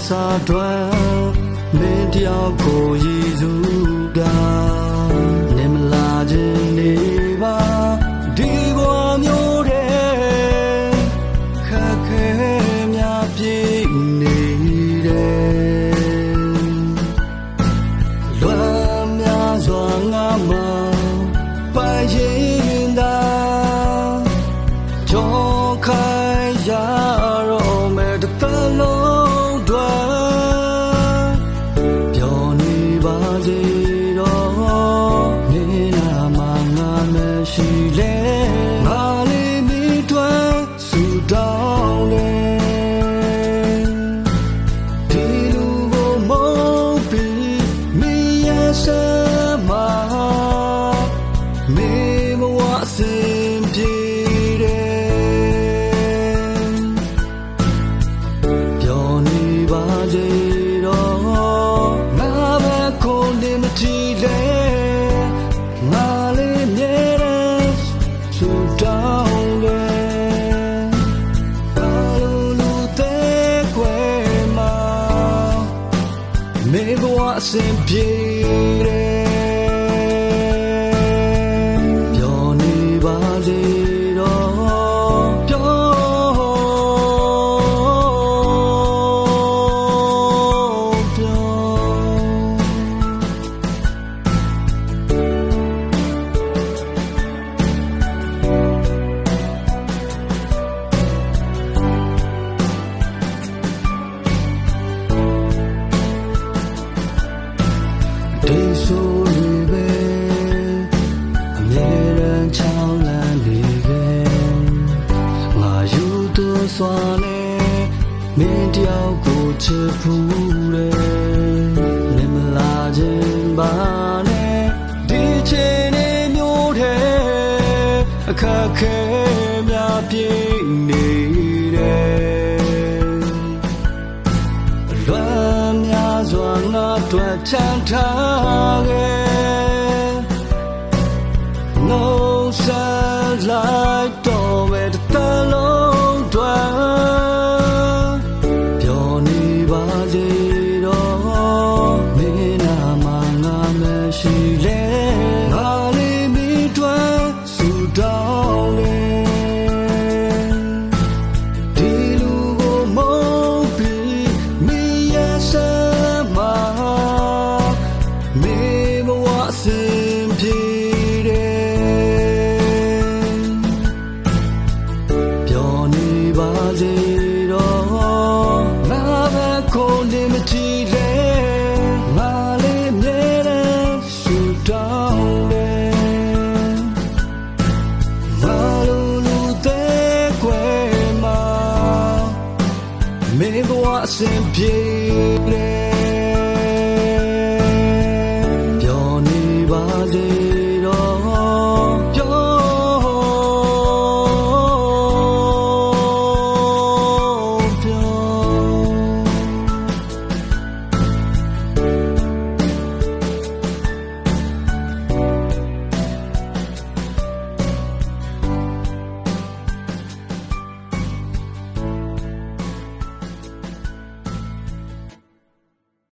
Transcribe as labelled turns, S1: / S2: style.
S1: စာတွန်းမင်းတယောက်ကိုရည်စူးတာနေမလာခြင်းနေပါဒီဘဝမျိုးတဲ့ခက်ခဲများပြည့်နေတယ်လွမ်းများစွာငါမှပိုင်ရင်သာကြောက်ခိုင်းရတော့မဲ့တသက်လုံးတွေပြောနေပါစေတော့နေနာမှငါမရှိလဲငါလေးမိတွင်ဆူတောင်းလေဒီလူကိုမုန်းပြီးမိရဲ့ဆမ်းမမေဘဝအစဉ်ပြေမေဘဝအစဉ်ပြေတယ်ပြောနေပါစေတော့ပြောဒီဆိုနေပဲအမြဲတမ်းချောင်းလန်းနေခဲ့ငါယူသွစွာနဲ့မင်းတယောက်ကိုချစ်ဖူးတယ်နေမလာခြင်းပါနဲ့ဒီချိန်နေမျိုးတဲ့အခက်ခဲများပြည့်နေတယ်လွမ်းများစွာငါတွေ့ချမ်းထားခဲ့နှုတ်ဆက်လိုက်တော့မဲ့တလုံးတွေပြောနေပါစေတော့မင်းနာမှငါမရှိလဲငါလေးမိတွင်ဆူတောင်းလေဒီလူကိုမုန်းပြီးမိရဲ့ဆမ်းမမေဘဝအစဉ်ပြေတယ်ပြောနေပါစေတော့ငါပဲကိုနေမကြည့်လဲငါလေးမြဲတယ်ဆူတောင်းလေငါလူသေးကွယ်မှာမေဘဝအစဉ်ပြေ